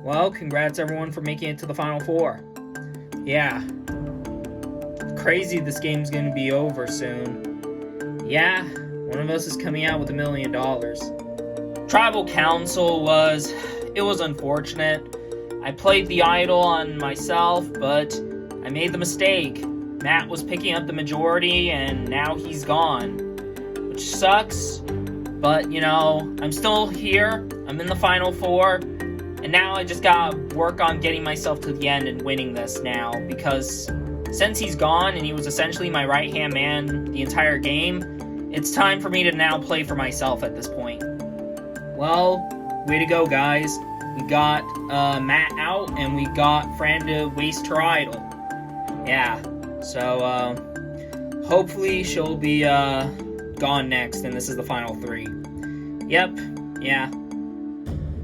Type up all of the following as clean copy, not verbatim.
Well, congrats everyone for making it to the Final Four. Yeah. Crazy this game's gonna be over soon. Yeah, one of us is coming out with $1 million. Tribal Council was unfortunate. I played the idol on myself, but I made the mistake. Matt was picking up the majority, and now he's gone. Which sucks, but, I'm still here. I'm in the Final Four, and now I just gotta work on getting myself to the end and winning this now, because since he's gone, and he was essentially my right-hand man the entire game, it's time for me to now play for myself at this point. Well, way to go, guys. We got Matt out, and we got Fran to waste her idol. Yeah, so hopefully she'll be gone next, and this is the final 3. Yep, yeah.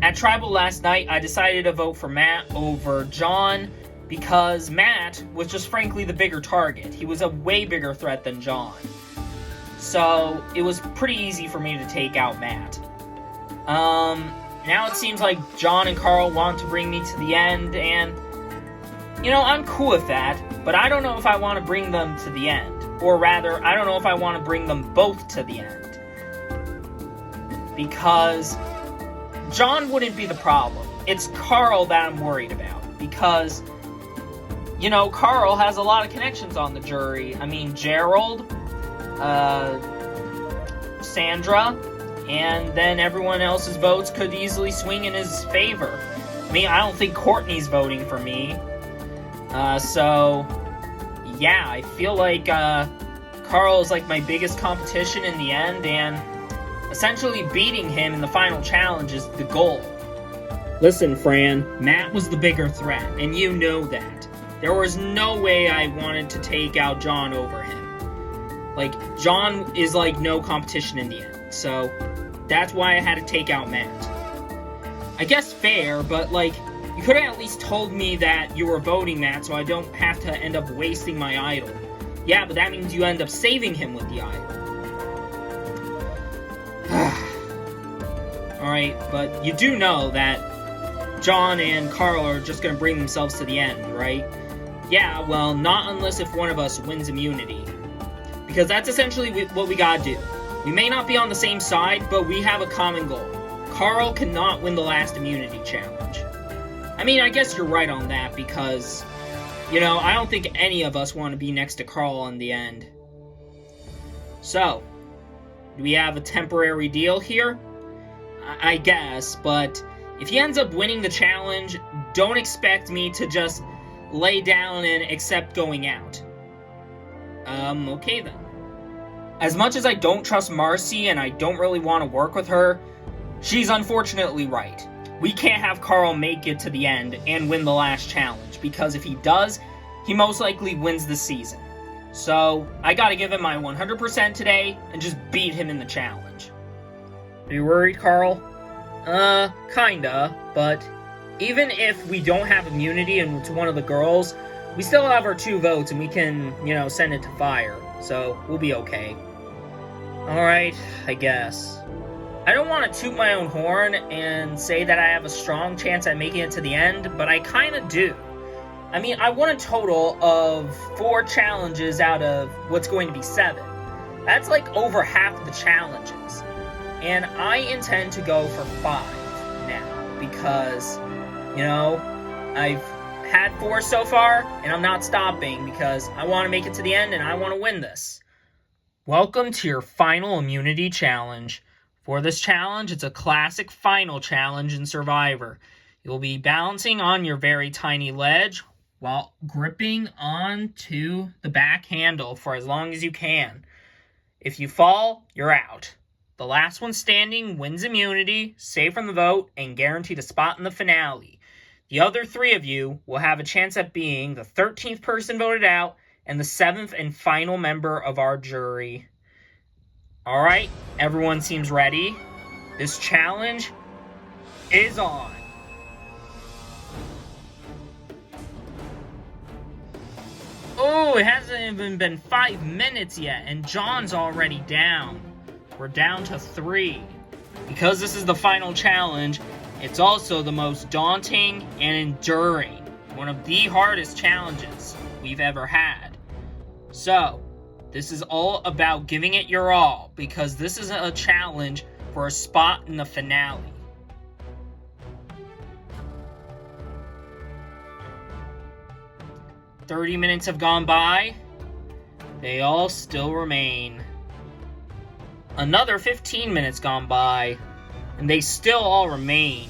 At Tribal last night, I decided to vote for Matt over John because Matt was just frankly the bigger target. He was a way bigger threat than John. So it was pretty easy for me to take out Matt. Now it seems like John and Carl want to bring me to the end, and, I'm cool with that, but I don't know if I want to bring them to the end. Or rather, I don't know if I want to bring them both to the end. Because John wouldn't be the problem. It's Carl that I'm worried about. Because, Carl has a lot of connections on the jury. I mean, Gerald, Sandra, and then everyone else's votes could easily swing in his favor. I mean, I don't think Courtney's voting for me. So, yeah, I feel like Carl is like my biggest competition in the end, and essentially beating him in the final challenge is the goal. Listen, Fran, Matt was the bigger threat, and you know that. There was no way I wanted to take out John over him. Like, John is like no competition in the end, so that's why I had to take out Matt. I guess fair, but you could have at least told me that you were voting Matt so I don't have to end up wasting my idol. Yeah, but that means you end up saving him with the idol. Alright, but you do know that John and Carl are just gonna bring themselves to the end, right? Yeah, well, not unless if one of us wins immunity. Because that's essentially what we gotta do. We may not be on the same side, but we have a common goal. Carl cannot win the last immunity challenge. I mean, I guess you're right on that, because, I don't think any of us want to be next to Carl in the end. So, do we have a temporary deal here? I guess, but if he ends up winning the challenge, don't expect me to just lay down and accept going out. Okay then. As much as I don't trust Marcy and I don't really want to work with her, she's unfortunately right. We can't have Carl make it to the end and win the last challenge, because if he does, he most likely wins the season. So, I gotta give him my 100% today and just beat him in the challenge. Are you worried, Carl? Kinda, but even if we don't have immunity and it's one of the girls, we still have our 2 votes and we can, send it to fire, so we'll be okay. Alright, I guess. I don't want to toot my own horn and say that I have a strong chance at making it to the end, but I kinda do. I mean, I won a total of 4 challenges out of what's going to be 7. That's like over half of the challenges. And I intend to go for 5 now, because, I've had 4 so far, and I'm not stopping, because I want to make it to the end, and I want to win this. Welcome to your final immunity challenge. For this challenge, it's a classic final challenge in Survivor. You'll be balancing on your very tiny ledge while gripping onto the back handle for as long as you can. If you fall, you're out. The last one standing wins immunity, safe from the vote, and guaranteed a spot in the finale. The other 3 of you will have a chance at being the 13th person voted out and the 7th and final member of our jury. Alright, everyone seems ready. This challenge is on. Oh, it hasn't even been 5 minutes yet, and John's already down. We're down to 3. Because this is the final challenge, It's also the most daunting and enduring, one of the hardest challenges we've ever had. So, this is all about giving it your all, because this is a challenge for a spot in the finale. "30 minutes have gone by. They all still remain. Another 15 minutes gone by, and they still all remain.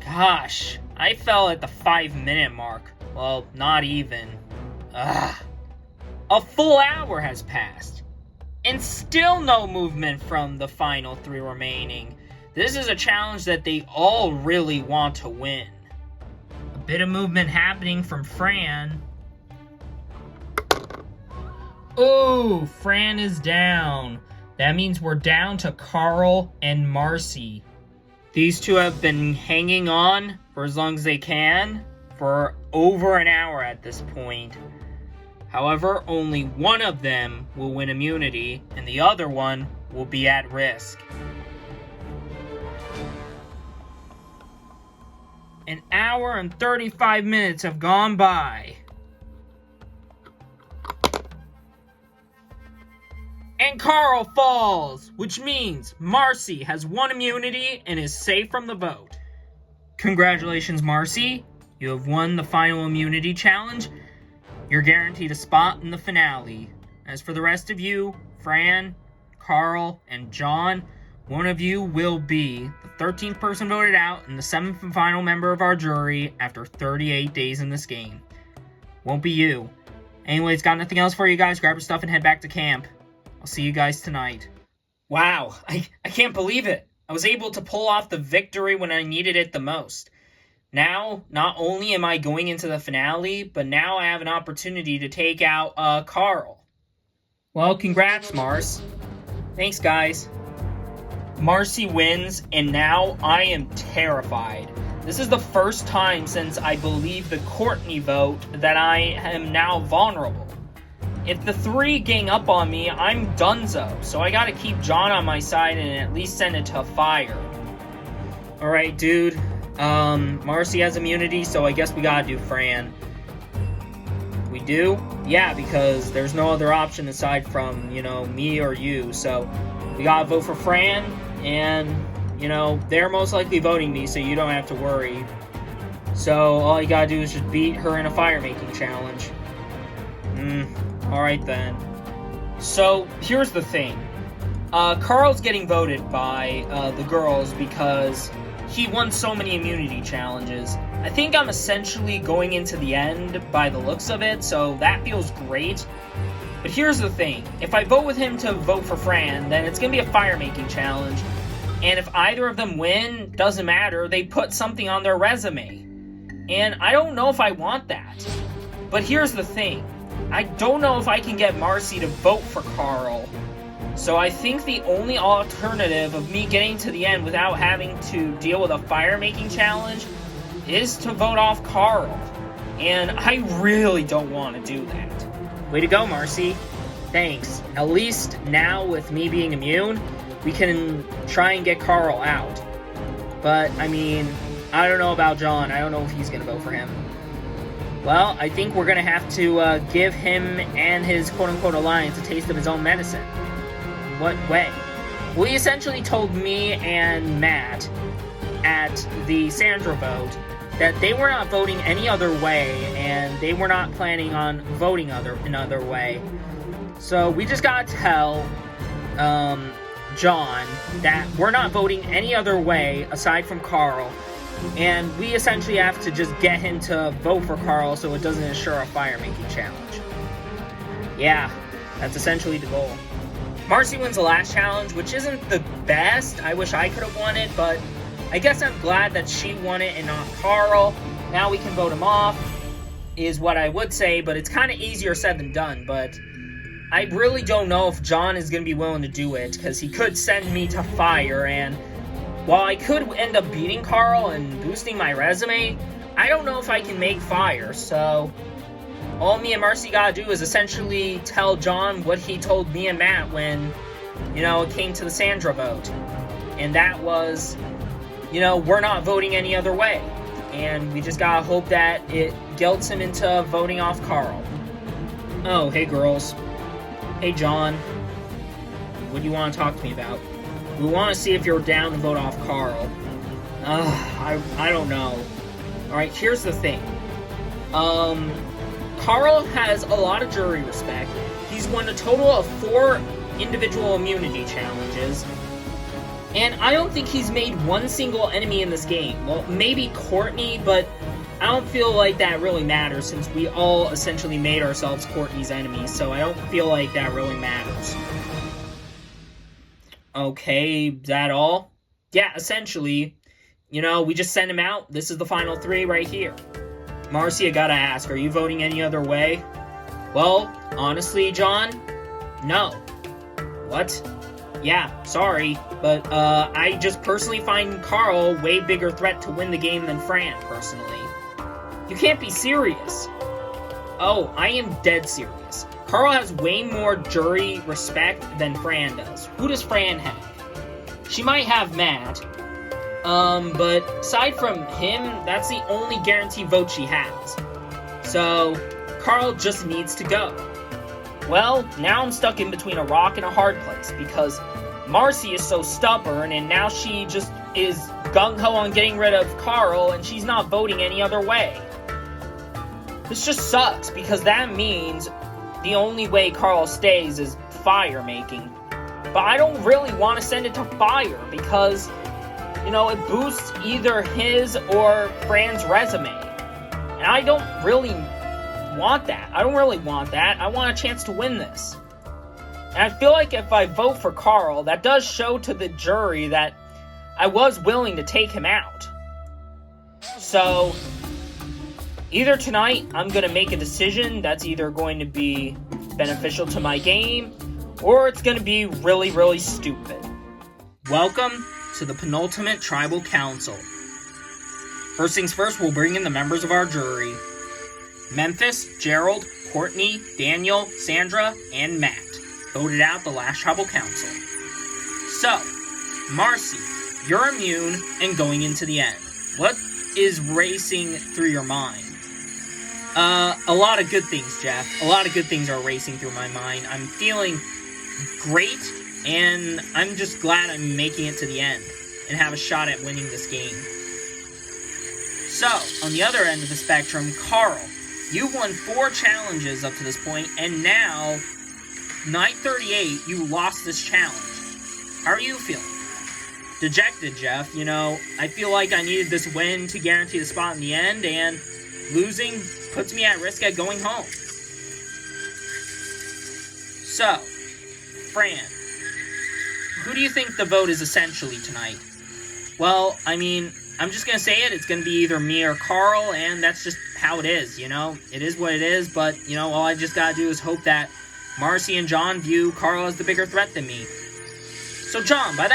Gosh, I fell at the 5-minute mark. Well, not even. Ugh. A full hour has passed, and still no movement from the final 3 remaining. This is a challenge that they all really want to win. A bit of movement happening from Fran. Oh, Fran is down. That means we're down to Carl and Marcy. These two have been hanging on for as long as they can, for over an hour at this point. However, only one of them will win immunity, and the other one will be at risk. An hour and 35 minutes have gone by. And Carl falls, which means Marcy has won immunity and is safe from the vote. Congratulations, Marcy. You have won the final immunity challenge. You're guaranteed a spot in the finale. As for the rest of you, Fran, Carl, and John, one of you will be the 13th person voted out and the 7th and final member of our jury after 38 days in this game. Won't be you. Anyways, got nothing else for you guys. Grab your stuff and head back to camp. I'll see you guys tonight. Wow, I can't believe it. I was able to pull off the victory when I needed it the most. Now, not only am I going into the finale, but now I have an opportunity to take out, Carl. Well, congrats, Mars. Thanks, guys. Marcy wins, and now I am terrified. This is the first time since, I believe, the Courtney vote that I am now vulnerable. If the 3 gang up on me, I'm donezo, so I gotta keep John on my side and at least send it to fire. Alright, dude. Marcy has immunity, so I guess we gotta do Fran. We do? Yeah, because there's no other option aside from, me or you, so we gotta vote for Fran, and, they're most likely voting me, so you don't have to worry. So, all you gotta do is just beat her in a fire-making challenge. Alright then. So, here's the thing. Carl's getting voted by, the girls because he won so many immunity challenges. I think I'm essentially going into the end by the looks of it, so that feels great. But here's the thing. If I vote with him to vote for Fran, then it's gonna be a fire-making challenge. And if either of them win, doesn't matter, they put something on their resume. And I don't know if I want that. But here's the thing. I don't know if I can get Marcy to vote for Carl. So I think the only alternative of me getting to the end without having to deal with a fire-making challenge is to vote off Carl. And I really don't want to do that. Way to go, Marcy. Thanks. At least now, with me being immune, we can try and get Carl out. But, I don't know about John. I don't know if he's going to vote for him. Well, I think we're going to have to give him and his quote-unquote alliance a taste of his own medicine. What way? Well, he essentially told me and Matt at the Sandra vote that they were not voting any other way, and they were not planning on voting another way. So we just gotta tell John that we're not voting any other way aside from Carl, and we essentially have to just get him to vote for Carl so it doesn't ensure a fire-making challenge. Yeah, that's essentially the goal. Marcy wins the last challenge, which isn't the best. I wish I could have won it, but I guess I'm glad that she won it and not Carl. Now we can vote him off, is what I would say, but it's kind of easier said than done. But I really don't know if John is going to be willing to do it, because he could send me to fire, and while I could end up beating Carl and boosting my resume, I don't know if I can make fire, so all me and Marcy gotta do is essentially tell John what he told me and Matt when, it came to the Sandra vote. And that was, you know, we're not voting any other way. And we just gotta hope that it guilts him into voting off Carl. Oh, hey girls. Hey John. What do you want to talk to me about? We want to see if you're down to vote off Carl. I don't know. Alright, here's the thing. Carl has a lot of jury respect. He's won a total of 4 individual immunity challenges. And I don't think he's made one single enemy in this game. Well, maybe Courtney, but I don't feel like that really matters since we all essentially made ourselves Courtney's enemies, so I don't feel like that really matters. Okay, that all? Yeah, essentially. You know, we just sent him out. This is the final 3 right here. Marcy, I gotta ask, are you voting any other way? Well, honestly, John, no. What? Yeah, sorry, but I just personally find Carl a way bigger threat to win the game than Fran, personally. You can't be serious. Oh, I am dead serious. Carl has way more jury respect than Fran does. Who does Fran have? She might have Matt, but aside from him, that's the only guaranteed vote she has. So, Carl just needs to go. Well, now I'm stuck in between a rock and a hard place, because Marcy is so stubborn, and now she just is gung-ho on getting rid of Carl, and she's not voting any other way. This just sucks, because that means the only way Carl stays is fire making. But I don't really want to send it to fire, because, you know, it boosts either his or Fran's resume. And I don't really want that. I don't really want that. I want a chance to win this. And I feel like if I vote for Carl, that does show to the jury that I was willing to take him out. So, either tonight, I'm going to make a decision that's either going to be beneficial to my game, or it's going to be really, really stupid. Welcome to the penultimate tribal council. First things first, we'll bring in the members of our jury. Memphis, Gerald, Courtney, Daniel, Sandra, and Matt voted out the last tribal council. So, Marcy, you're immune and going into the end. What is racing through your mind? A lot of good things, Jeff. A lot of good things are racing through my mind. I'm feeling great, and I'm just glad I'm making it to the end and have a shot at winning this game. So, on the other end of the spectrum, Carl, you've won 4 challenges up to this point, and now, night 38, you lost this challenge. How are you feeling? Dejected, Jeff. You know, I feel like I needed this win to guarantee the spot in the end, and losing puts me at risk at going home. So, Fran, who do you think the vote is essentially tonight? Well, I mean, I'm just gonna say it, it's gonna be either me or Carl, and that's just how it is, you know? It is what it is, but, you know, all I just gotta do is hope that Marcy and John view Carl as the bigger threat than me. So, John, by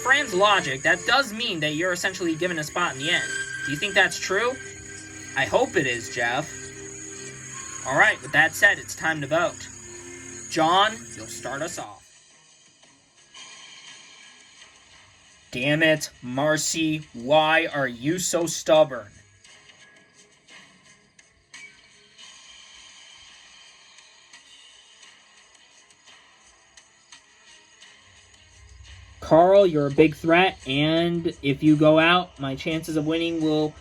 Fran's logic, that does mean that you're essentially given a spot in the end. Do you think that's true? I hope it is, Jeff. Alright, with that said, it's time to vote. John, you'll start us off. Damn it, Marcy, why are you so stubborn? Carl, you're a big threat, and if you go out, my chances of winning will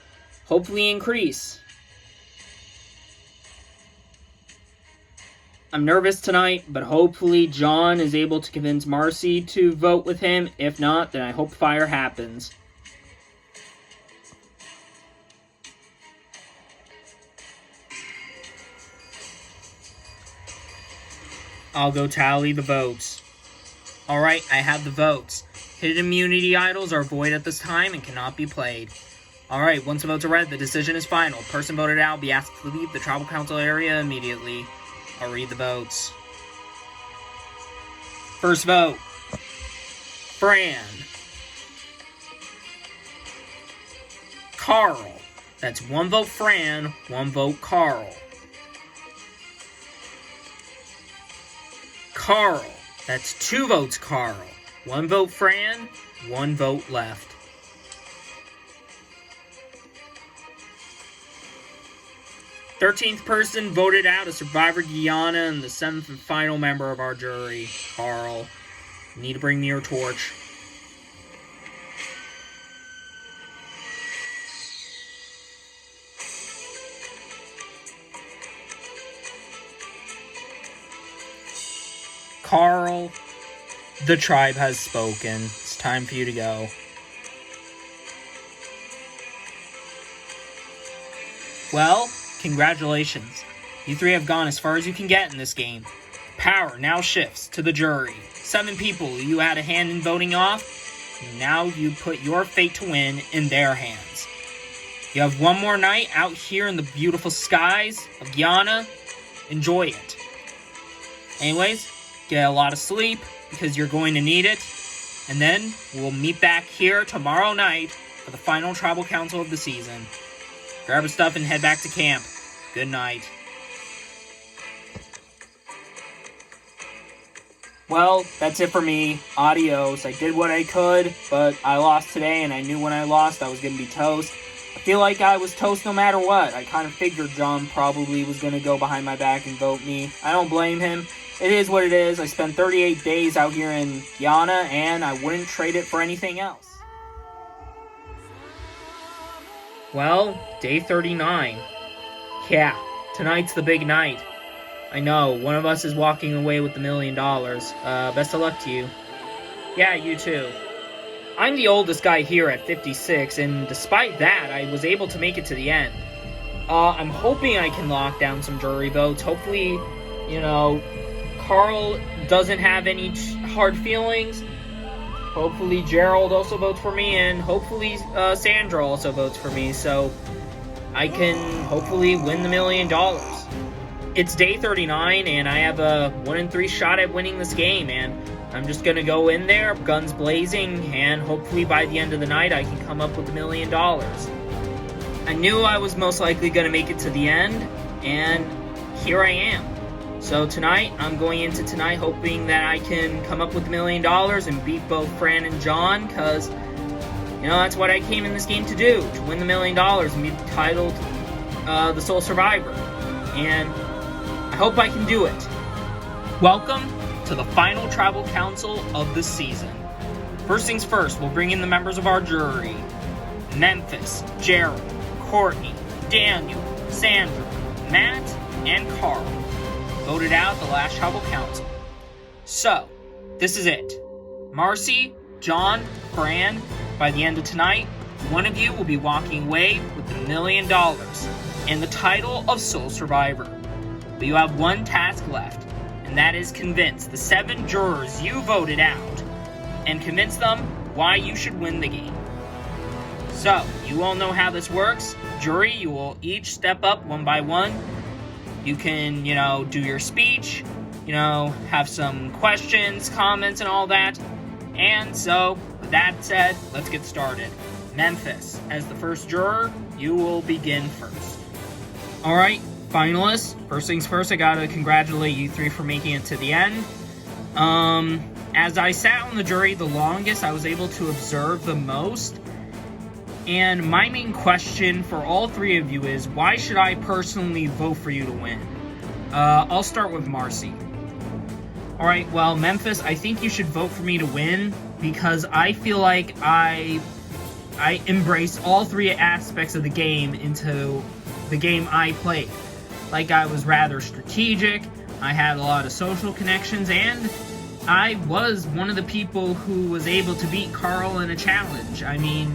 hopefully increase. I'm nervous tonight, but hopefully John is able to convince Marcy to vote with him. If not, then I hope fire happens. I'll go tally the votes. Alright, I have the votes. Hidden immunity idols are void at this time and cannot be played. Alright, once the votes are read, the decision is final. Person voted out will be asked to leave the tribal council area immediately. I'll read the votes. First vote. Fran. Carl. That's 1 vote Fran, 1 vote Carl. Carl. That's 2 votes Carl, 1 vote Fran, 1 vote left. "13th person voted out as Survivor Guyana and the 7th and final member of our jury, Carl. You need to bring me your torch." Carl, the tribe has spoken. It's time for you to go. Well, congratulations. You 3 have gone as far as you can get in this game. Power now shifts to the jury. 7 people you had a hand in voting off. Now you put your fate to win in their hands. You have one more night out here in the beautiful skies of Guyana. Enjoy it. Anyways, get a lot of sleep because you're going to need it. And then we'll meet back here tomorrow night for the final tribal council of the season. Grab your stuff and head back to camp. Good night. Well, that's it for me. Adios. I did what I could, but I lost today, and I knew when I lost I was going to be toast. I feel like I was toast no matter what. I kind of figured John probably was going to go behind my back and vote me. I don't blame him. It is what it is. I spent 38 days out here in Guyana, and I wouldn't trade it for anything else. Well, day 39. Yeah, tonight's the big night. I know, one of us is walking away with the $1 million. Best of luck to you. Yeah, you too. I'm the oldest guy here at 56, and despite that, I was able to make it to the end. I'm hoping I can lock down some jury votes. Hopefully, Carl doesn't have any hard feelings. Hopefully Gerald also votes for me, and hopefully Sandra also votes for me, so I can hopefully win the $1 million. It's day 39, and I have a 1 in 3 shot at winning this game, and I'm just gonna go in there, guns blazing, and hopefully by the end of the night I can come up with $1 million. I knew I was most likely gonna make it to the end, and here I am. So tonight, I'm going into tonight hoping that I can come up with $1 million and beat both Fran and John, because, that's what I came in this game to do, to win the $1 million and be titled the sole survivor. And I hope I can do it. Welcome to the final tribal council of the season. First things first, we'll bring in the members of our jury. Memphis, Gerald, Courtney, Daniel, Sandra, Matt, and Carl voted out the last tribal council. So, this is it. Marcy, John, Fran, by the end of tonight, one of you will be walking away with the $1 million and the title of sole survivor. But you have one task left, and that is convince the 7 jurors you voted out and convince them why you should win the game. So, you all know how this works. Jury, you will each step up one by one. You can, do your speech, have some questions, comments, and all that. And so, with that said, let's get started. Memphis, as the first juror, you will begin first. Alright, finalists, first things first, I gotta congratulate you 3 for making it to the end. As I sat on the jury the longest, I was able to observe the most. And my main question for all 3 of you is, why should I personally vote for you to win? I'll start with Marcy. Alright, well, Memphis, I think you should vote for me to win, because I feel like I embrace all 3 aspects of the game into the game I played. Like, I was rather strategic, I had a lot of social connections, and I was one of the people who was able to beat Carl in a challenge.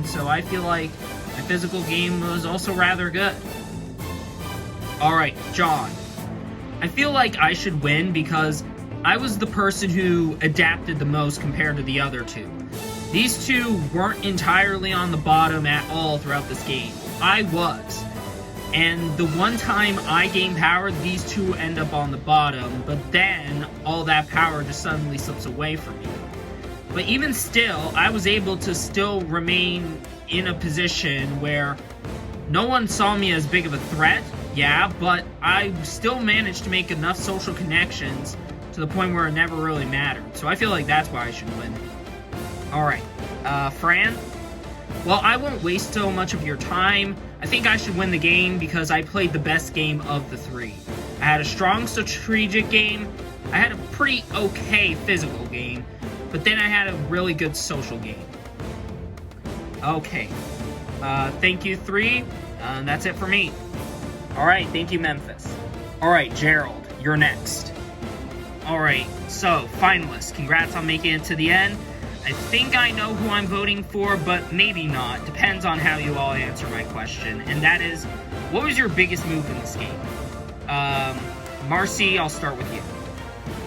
So I feel like my physical game was also rather good. Alright, John. I feel like I should win because I was the person who adapted the most compared to the other 2. These 2 weren't entirely on the bottom at all throughout this game. I was. And the one time I gain power, these 2 end up on the bottom, but then all that power just suddenly slips away from me. But even still, I was able to still remain in a position where no one saw me as big of a threat, yeah, but I still managed to make enough social connections to the point where it never really mattered. So I feel like that's why I should win. Alright, Fran? Well, I won't waste so much of your time. I think I should win the game because I played the best game of the three. I had a strong strategic game, I had a pretty okay physical game, but then I had a really good social game. Okay. Thank you, 3. That's it for me. Alright, thank you, Memphis. Alright, Gerald, you're next. Alright, so, finalists, congrats on making it to the end. I think I know who I'm voting for, but maybe not. Depends on how you all answer my question. And that is, what was your biggest move in this game? Marcy, I'll start with you.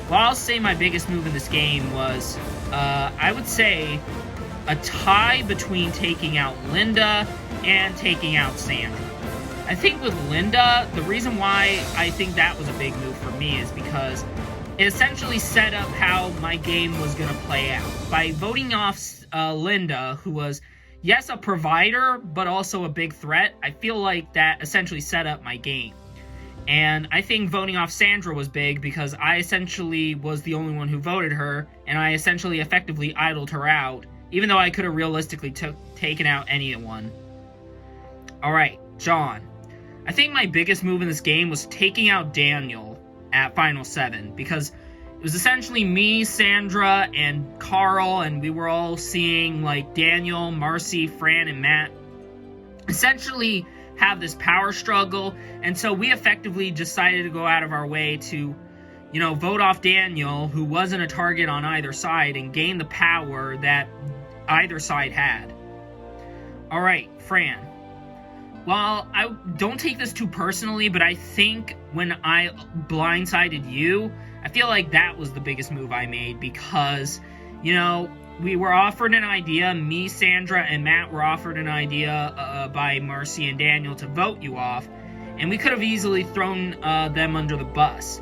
Well, I'll say my biggest move in this game was, I would say, a tie between taking out Linda and taking out Sandra. I think with Linda, the reason why I think that was a big move for me is because it essentially set up how my game was going to play out. By voting off Linda, who was, yes, a provider, but also a big threat, I feel like that essentially set up my game. And I think voting off Sandra was big because I essentially was the only one who voted her, and I essentially effectively idled her out, even though I could have realistically taken out anyone. Alright, John. I think my biggest move in this game was taking out Daniel at Final 7, because it was essentially me, Sandra, and Carl, and we were all seeing, like, Daniel, Marcy, Fran, and Matt essentially have this power struggle, and so we effectively decided to go out of our way to, you know, vote off Daniel, who wasn't a target on either side, and gain the power that either side had. Alright, Fran. Well, I don't take this too personally, but I think when I blindsided you, I feel like that was the biggest move I made because, you know, we were offered an idea, me, Sandra, and Matt were offered an idea by Marcy and Daniel to vote you off, and we could have easily thrown them under the bus.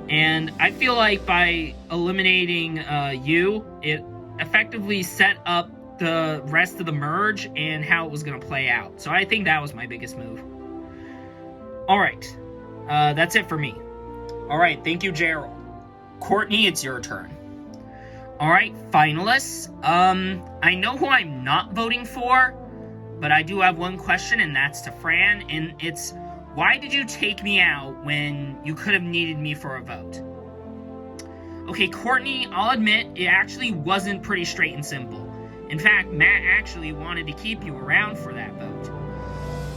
And I feel like by eliminating you, it effectively set up the rest of the merge and how it was going to play out. So I think that was my biggest move. Alright, that's it for me. Alright, thank you, Gerald. Courtney, it's your turn. Alright, finalists. I know who I'm not voting for, but I do have one question, and that's to Fran, and it's, why did you take me out when you could have needed me for a vote? Okay, Courtney, I'll admit, it actually wasn't pretty straight and simple. In fact, Matt actually wanted to keep you around for that vote.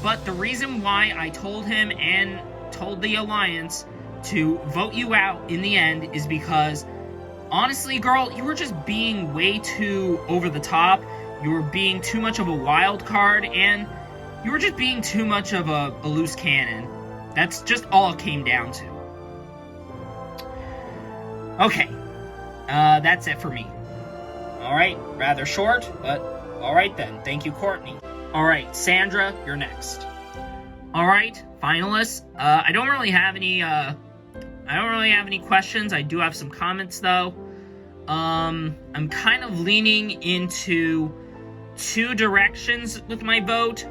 But the reason why I told him and told the Alliance to vote you out in the end is because, honestly, girl, you were just being way too over the top. You were being too much of a wild card, and you were just being too much of a loose cannon. That's just all it came down to. Okay, that's it for me. Alright, rather short, but alright then. Thank you, Courtney. Alright, Sandra, you're next. Alright, finalists. I don't really have any questions. I do have some comments though. I'm kind of leaning into two directions with my vote,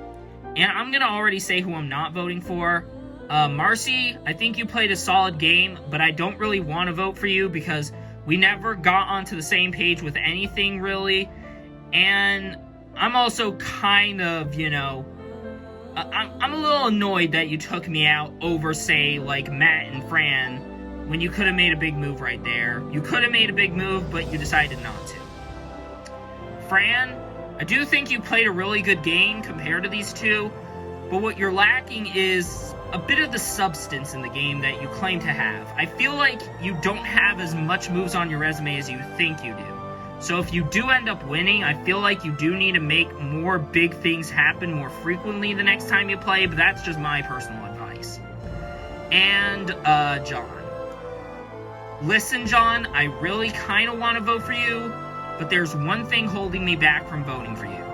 and I'm gonna already say who I'm not voting for. Marcy, I think you played a solid game, but I don't really want to vote for you because we never got onto the same page with anything, really. And I'm also kind of, you know, I'm a little annoyed that you took me out over, say, like, Matt and Fran, when you could have made a big move right there. You could have made a big move, but you decided not to. Fran, I do think you played a really good game compared to these two, but what you're lacking is a bit of the substance in the game that you claim to have. I feel like you don't have as much moves on your resume as you think you do. So if you do end up winning, I feel like you do need to make more big things happen more frequently the next time you play, but that's just my personal advice. And, John. Listen, John, I really kind of want to vote for you, but there's one thing holding me back from voting for you.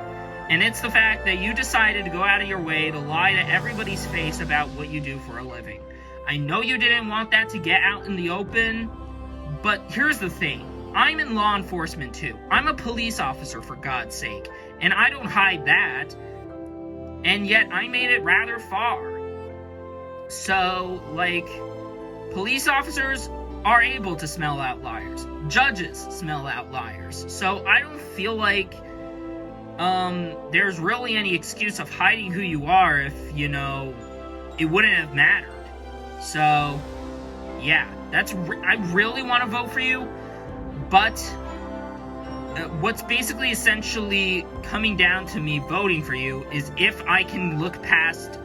And it's the fact that you decided to go out of your way to lie to everybody's face about what you do for a living. I know you didn't want that to get out in the open, but here's the thing. I'm in law enforcement too. I'm a police officer, for God's sake, and I don't hide that. And yet I made it rather far. So, like, police officers are able to smell out liars. Judges smell out liars. So I don't feel like there's really any excuse of hiding who you are if, it wouldn't have mattered. So, yeah, I really want to vote for you, but what's basically essentially coming down to me voting for you is if I can look past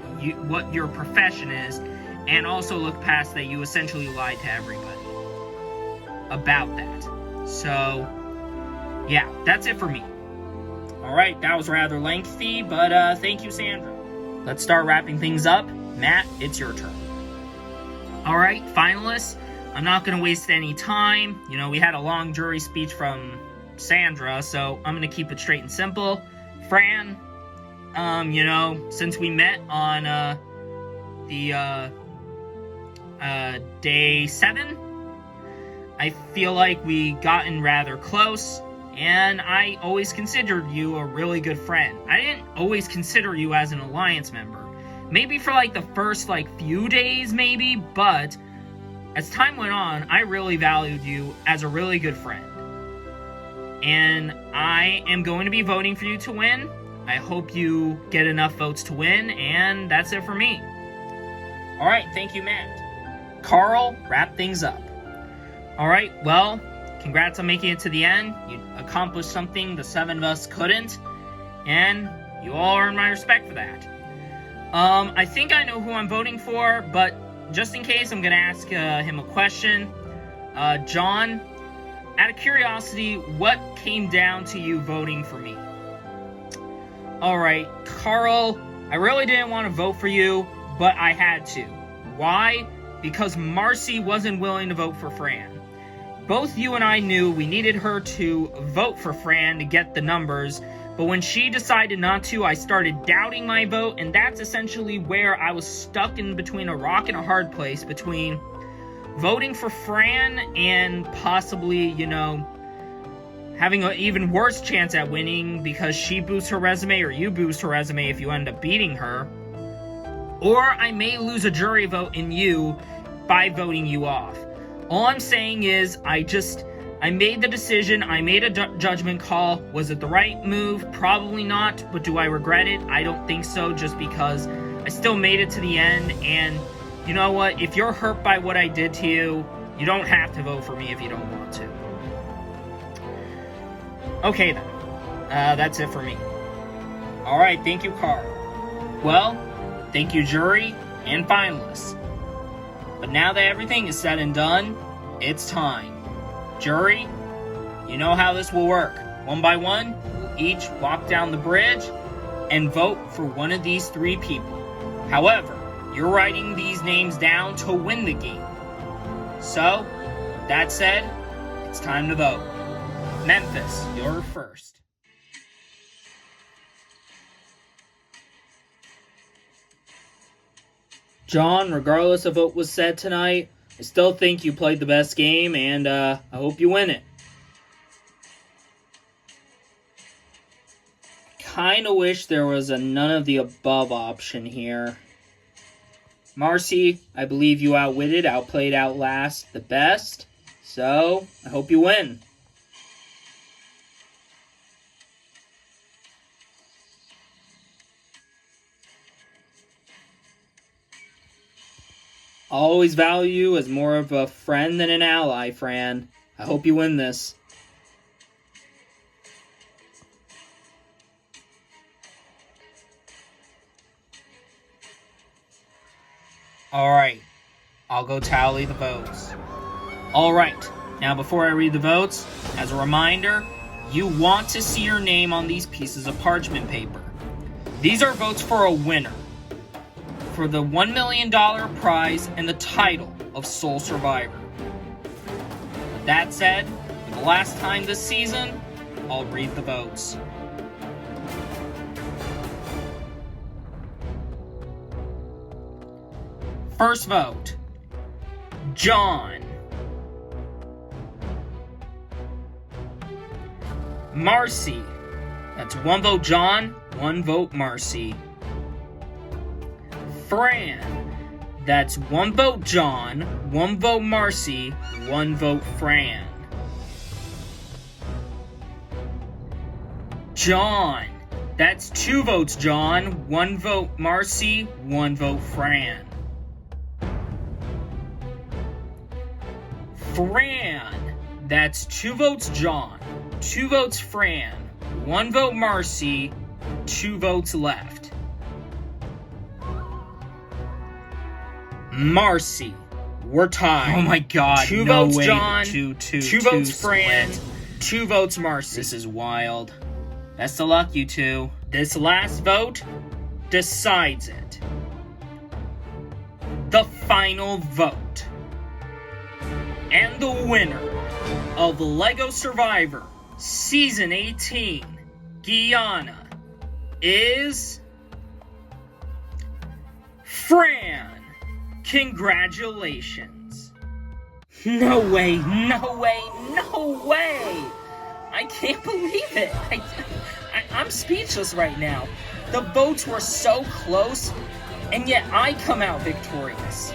what your profession is, and also look past that you essentially lied to everybody about that. So, yeah, that's it for me. Alright, that was rather lengthy, but thank you, Sandra. Let's start wrapping things up. Matt, it's your turn. Alright, finalists, I'm not going to waste any time. We had a long jury speech from Sandra, so I'm going to keep it straight and simple. Fran, since we met on the day 7, I feel like we gotten rather close, and I always considered you a really good friend. I didn't always consider you as an Alliance member. Maybe for the first few days, maybe, but as time went on, I really valued you as a really good friend. And I am going to be voting for you to win. I hope you get enough votes to win, and that's it for me. Alright, thank you, Matt. Carl, wrap things up. Alright, well, congrats on making it to the end. You accomplished something the 7 of us couldn't, and you all earned my respect for that. I think I know who I'm voting for, but just in case, I'm going to ask him a question. John, out of curiosity, what came down to you voting for me? Alright, Carl, I really didn't want to vote for you, but I had to. Why? Because Marcy wasn't willing to vote for Fran. Both you and I knew we needed her to vote for Fran to get the numbers, but when she decided not to, I started doubting my vote, and that's essentially where I was stuck in between a rock and a hard place, between voting for Fran and possibly, having an even worse chance at winning because she boosts her resume or you boost her resume if you end up beating her. Or I may lose a jury vote in you by voting you off. All I'm saying is I made the decision, I made a judgment call. Was it the right move? Probably not, but do I regret it? I don't think so, just because I still made it to the end, and you know what? If you're hurt by what I did to you, you don't have to vote for me if you don't want to. Okay then, that's it for me. Alright, thank you, Carl. Well, thank you, jury and finalists. But now that everything is said and done, it's time. Jury, you know how this will work. One by one, we'll each walk down the bridge and vote for one of these 3 people. However, you're writing these names down to win the game. So, that said, it's time to vote. Memphis, you're first. John, regardless of what was said tonight, I still think you played the best game, and I hope you win it. Kinda wish there was a none of the above option here. Marcy, I believe you outplayed, outlast the best, so I hope you win. I'll always value you as more of a friend than an ally, Fran. I hope you win this. Alright, I'll go tally the votes. Alright, now before I read the votes, as a reminder, you want to see your name on these pieces of parchment paper. These are votes for a winner, for the $1 million prize and the title of Sole Survivor. With that said, for the last time this season, I'll read the votes. First vote, John. Marcy. That's 1 vote John, 1 vote Marcy. Fran. That's 1 vote John, 1 vote Marcy, 1 vote Fran. John. That's 2 votes John, 1 vote Marcy, 1 vote Fran. Fran. That's 2 votes John, 2 votes Fran, 1 vote Marcy, 2 votes left. Marcy. We're tied. Oh my god. 2 no votes way. John, Two 2 votes Fran, split. 2 votes Marcy. This is wild. Best of luck, you two. This last vote decides it. The final vote. And the winner of LEGO Survivor Season 18 Guyana is Fran. Congratulations. No way, no way, no way. I can't believe it. I'm speechless right now. The votes were so close, and yet I come out victorious.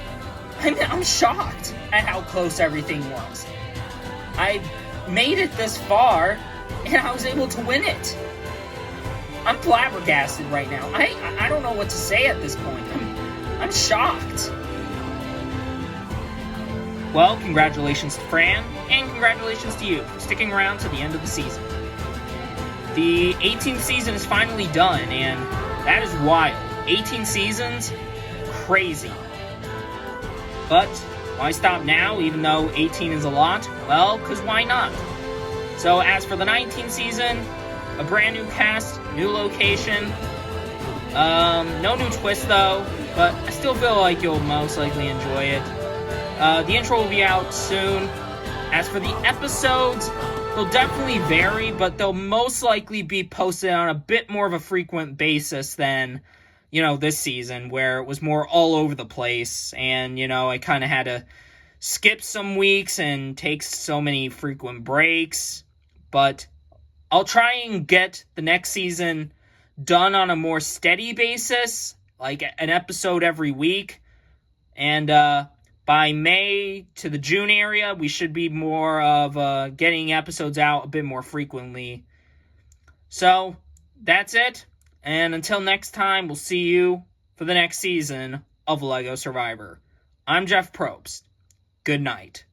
I'm shocked at how close everything was. I made it this far, and I was able to win it. I'm flabbergasted right now. I don't know what to say at this point. I'm shocked. Well, congratulations to Fran, and congratulations to you for sticking around to the end of the season. The 18th season is finally done, and that is wild. 18 seasons? Crazy. But why stop now, even though 18 is a lot? Well, because why not? So as for the 19th season, a brand new cast, new location. No new twist though, but I still feel like you'll most likely enjoy it. The intro will be out soon. As for the episodes, they'll definitely vary, but they'll most likely be posted on a bit more of a frequent basis than, this season, where it was more all over the place, and, I kind of had to skip some weeks and take so many frequent breaks, but I'll try and get the next season done on a more steady basis, like an episode every week, and, by May to the June area, we should be more of getting episodes out a bit more frequently. So, that's it. And until next time, we'll see you for the next season of LEGO Survivor. I'm Jeff Probst. Good night.